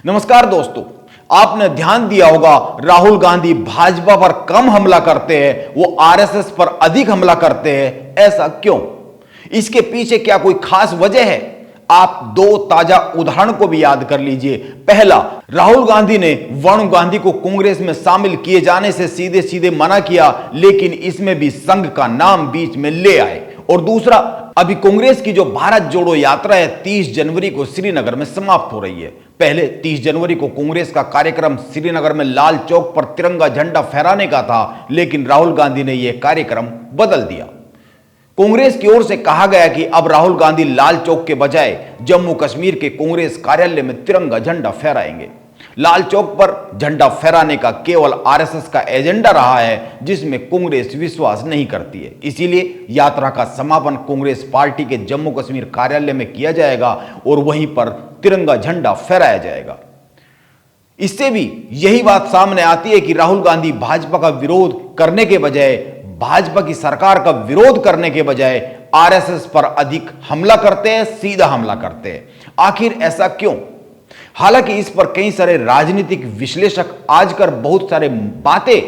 नमस्कार दोस्तों, आपने ध्यान दिया होगा राहुल गांधी भाजपा पर कम हमला करते हैं, वो आरएसएस पर अधिक हमला करते हैं। ऐसा क्यों? इसके पीछे क्या कोई खास वजह है? आप दो ताजा उदाहरण को भी याद कर लीजिए। पहला, राहुल गांधी ने वरुण गांधी को कांग्रेस में शामिल किए जाने से सीधे सीधे मना किया, लेकिन इसमें भी संघ का नाम बीच में ले आए। और दूसरा, अभी कांग्रेस की जो भारत जोड़ो यात्रा है 30 जनवरी को श्रीनगर में समाप्त हो रही है। पहले 30 जनवरी को कांग्रेस का कार्यक्रम श्रीनगर में लाल चौक पर तिरंगा झंडा फहराने का था, लेकिन राहुल गांधी ने यह कार्यक्रम बदल दिया। कांग्रेस की ओर से कहा गया कि अब राहुल गांधी लाल चौक के बजाय जम्मू कश्मीर के कांग्रेस कार्यालय में तिरंगा झंडा फहराएंगे। लाल चौक पर झंडा फहराने का केवल आरएसएस का एजेंडा रहा है, जिसमें कांग्रेस विश्वास नहीं करती है। इसीलिए यात्रा का समापन कांग्रेस पार्टी के जम्मू कश्मीर कार्यालय में किया जाएगा और वहीं पर तिरंगा झंडा फहराया जाएगा। इससे भी यही बात सामने आती है कि राहुल गांधी भाजपा का विरोध करने के बजाय, भाजपा की सरकार का विरोध करने के बजाय आरएसएस पर अधिक हमला करते हैं, सीधा हमला करते हैं। आखिर ऐसा क्यों? हालांकि इस पर कई सारे राजनीतिक विश्लेषक आजकल बहुत सारे बातें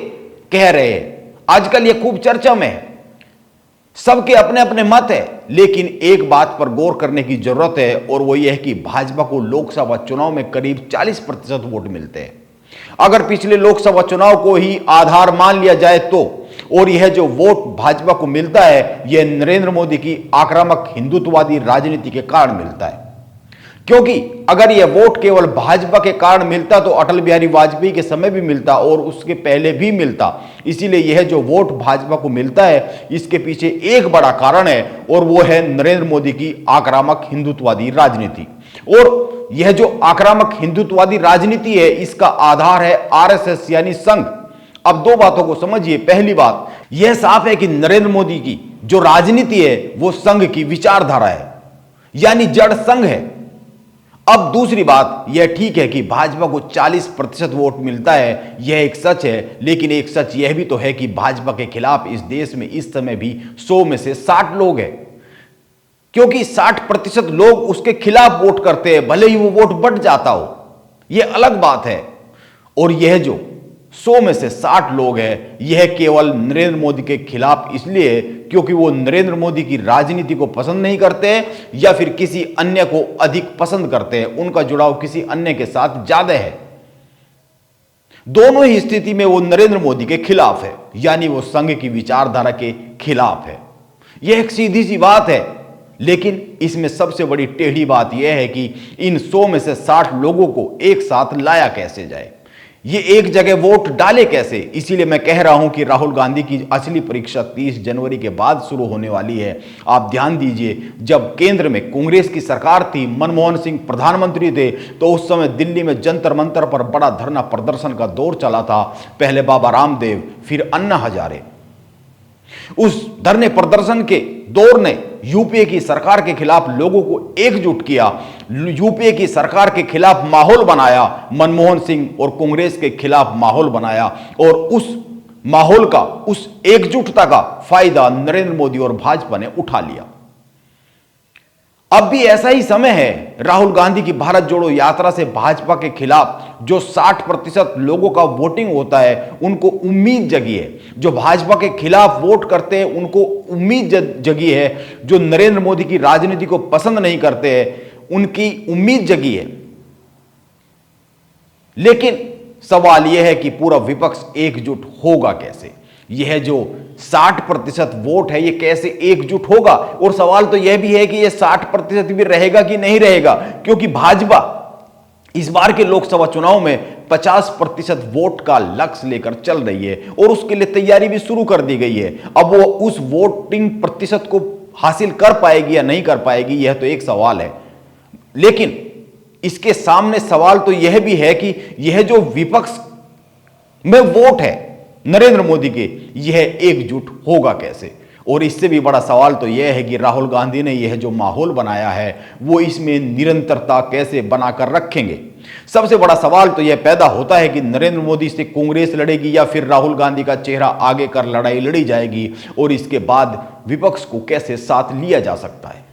कह रहे हैं। आजकल यह खूब चर्चा में है, सबके अपने अपने मत है, लेकिन एक बात पर गौर करने की जरूरत है और वो यह है कि भाजपा को लोकसभा चुनाव में करीब 40% वोट मिलते हैं। अगर पिछले लोकसभा चुनाव को ही आधार मान लिया जाए तो, और यह जो वोट भाजपा को मिलता है, यह नरेंद्र मोदी की आक्रामक हिंदुत्ववादी राजनीति के कारण मिलता है। क्योंकि अगर यह वोट केवल भाजपा के कारण मिलता तो अटल बिहारी वाजपेयी के समय भी मिलता और उसके पहले भी मिलता। इसीलिए यह जो वोट भाजपा को मिलता है, इसके पीछे एक बड़ा कारण है और वो है नरेंद्र मोदी की आक्रामक हिंदुत्ववादी राजनीति। और यह जो आक्रामक हिंदुत्ववादी राजनीति है, इसका आधार है आरएसएस यानी संघ। अब दो बातों को समझिए। पहली बात, यह साफ है कि नरेंद्र मोदी की जो राजनीति है वो संघ की विचारधारा है, यानी जड़ संघ है। अब दूसरी बात, यह ठीक है कि भाजपा को 40% वोट मिलता है, यह एक सच है, लेकिन एक सच यह भी तो है कि भाजपा के खिलाफ इस देश में इस समय भी 100 में से 60 लोग हैं। क्योंकि 60% लोग उसके खिलाफ वोट करते हैं, भले ही वो वोट बट जाता हो, यह अलग बात है। और यह जो 100 में से 60 लोग हैं, यह केवल नरेंद्र मोदी के खिलाफ इसलिए क्योंकि वो नरेंद्र मोदी की राजनीति को पसंद नहीं करते हैं या फिर किसी अन्य को अधिक पसंद करते हैं। उनका जुड़ाव किसी अन्य के साथ ज्यादा है। दोनों ही स्थिति में वो नरेंद्र मोदी के खिलाफ है, यानी वो संघ की विचारधारा के खिलाफ है। यह एक सीधी सी बात है, लेकिन इसमें सबसे बड़ी टेढ़ी बात यह है कि इन 100 में से 60 लोगों को एक साथ लाया कैसे जाए, ये एक जगह वोट डाले कैसे। इसीलिए मैं कह रहा हूं कि राहुल गांधी की असली परीक्षा 30 जनवरी के बाद शुरू होने वाली है। आप ध्यान दीजिए, जब केंद्र में कांग्रेस की सरकार थी, मनमोहन सिंह प्रधानमंत्री थे, तो उस समय दिल्ली में जंतर मंतर पर बड़ा धरना प्रदर्शन का दौर चला था। पहले बाबा रामदेव, फिर अन्ना हजारे। उस धरने प्रदर्शन के दौर ने यूपीए की सरकार के खिलाफ लोगों को एकजुट किया, यूपीए की सरकार के खिलाफ माहौल बनाया, मनमोहन सिंह और कांग्रेस के खिलाफ माहौल बनाया। और उस माहौल का, उस एकजुटता का फायदा नरेंद्र मोदी और भाजपा ने उठा लिया। अब भी ऐसा ही समय है। राहुल गांधी की भारत जोड़ो यात्रा से भाजपा के खिलाफ जो 60% लोगों का वोटिंग होता है, उनको उम्मीद जगी है। जो भाजपा के खिलाफ वोट करते हैं, उनको उम्मीद जगी है। जो नरेंद्र मोदी की राजनीति को पसंद नहीं करते हैं, उनकी उम्मीद जगी है। लेकिन सवाल यह है कि पूरा विपक्ष एकजुट होगा कैसे? यह जो 60% वोट है, यह कैसे एकजुट होगा? और सवाल तो यह भी है कि यह 60% भी रहेगा कि नहीं रहेगा, क्योंकि भाजपा इस बार के लोकसभा चुनाव में 50% वोट का लक्ष्य लेकर चल रही है और उसके लिए तैयारी भी शुरू कर दी गई है। अब वो उस वोटिंग प्रतिशत को हासिल कर पाएगी या नहीं कर पाएगी, यह तो एक सवाल है। लेकिन इसके सामने सवाल तो यह भी है कि यह जो विपक्ष में वोट है नरेंद्र मोदी के, यह एकजुट होगा कैसे? और इससे भी बड़ा सवाल तो यह है कि राहुल गांधी ने यह जो माहौल बनाया है, वो इसमें निरंतरता कैसे बनाकर रखेंगे? सबसे बड़ा सवाल तो यह पैदा होता है कि नरेंद्र मोदी से कांग्रेस लड़ेगी या फिर राहुल गांधी का चेहरा आगे कर लड़ाई लड़ी जाएगी, और इसके बाद विपक्ष को कैसे साथ लिया जा सकता है?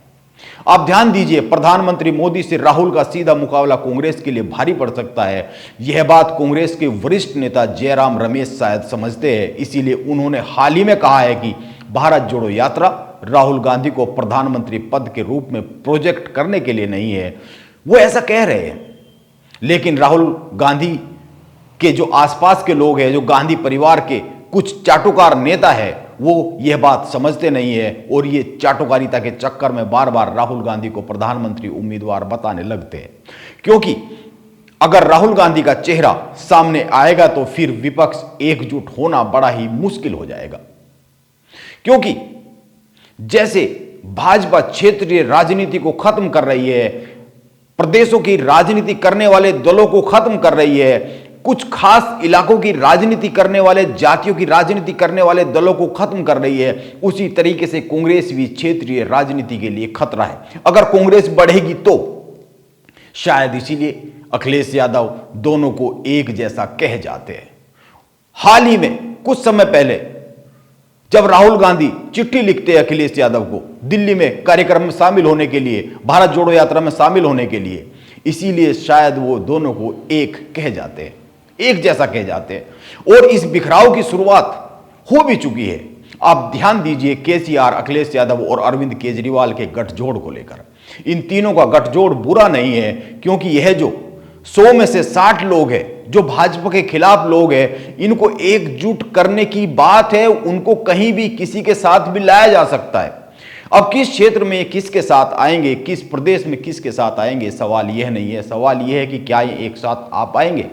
आप ध्यान दीजिए, प्रधानमंत्री मोदी से राहुल का सीधा मुकाबला कांग्रेस के लिए भारी पड़ सकता है। यह बात कांग्रेस के वरिष्ठ नेता जयराम रमेश शायद समझते हैं। इसीलिए उन्होंने हाल ही में कहा है कि भारत जोड़ो यात्रा राहुल गांधी को प्रधानमंत्री पद के रूप में प्रोजेक्ट करने के लिए नहीं है। वो ऐसा कह रहे हैं, लेकिन राहुल गांधी के जो आसपास के लोग हैं, जो गांधी परिवार के कुछ चाटुकार नेता है, वो यह बात समझते नहीं है और ये चाटुकारिता के चक्कर में बार बार राहुल गांधी को प्रधानमंत्री उम्मीदवार बताने लगते हैं। क्योंकि अगर राहुल गांधी का चेहरा सामने आएगा तो फिर विपक्ष एकजुट होना बड़ा ही मुश्किल हो जाएगा। क्योंकि जैसे भाजपा क्षेत्रीय राजनीति को खत्म कर रही है, प्रदेशों की राजनीति करने वाले दलों को खत्म कर रही है, कुछ खास इलाकों की राजनीति करने वाले, जातियों की राजनीति करने वाले दलों को खत्म कर रही है, उसी तरीके से कांग्रेस भी क्षेत्रीय राजनीति के लिए खतरा है। अगर कांग्रेस बढ़ेगी तो शायद इसीलिए अखिलेश यादव दोनों को एक जैसा कह जाते हैं। हाल ही में कुछ समय पहले जब राहुल गांधी चिट्ठी लिखते हैं अखिलेश यादव को दिल्ली में कार्यक्रम में शामिल होने के लिए, भारत जोड़ो यात्रा में शामिल होने के लिए, इसीलिए शायद वो दोनों को एक कह जाते हैं, एक जैसा कह जाते हैं। और इस बिखराव की शुरुआत हो भी चुकी है। आप ध्यान दीजिए, केसीआर, अखिलेश यादव और अरविंद केजरीवाल के गठजोड़ को लेकर। इन तीनों का गठजोड़ बुरा नहीं है, क्योंकि यह जो 100 में से 60 लोग हैं जो भाजपा के खिलाफ लोग हैं, इनको एकजुट करने की बात है। उनको कहीं भी किसी के साथ भी लाया जा सकता है। अब किस क्षेत्र में किसके साथ आएंगे, किस प्रदेश में किसके साथ आएंगे, सवाल यह नहीं है। सवाल यह है कि क्या ये एक साथ आ पाएंगे।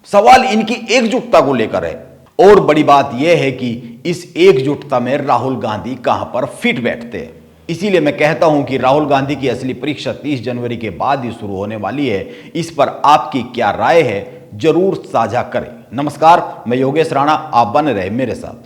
सवाल इनकी एकजुटता को लेकर है। और बड़ी बात यह है कि इस एकजुटता में राहुल गांधी कहां पर फिट बैठते हैं। इसीलिए मैं कहता हूं कि राहुल गांधी की असली परीक्षा 30 जनवरी के बाद ही शुरू होने वाली है। इस पर आपकी क्या राय है, जरूर साझा करें। नमस्कार, मैं योगेश राणा, आप बने रहे मेरे साथ।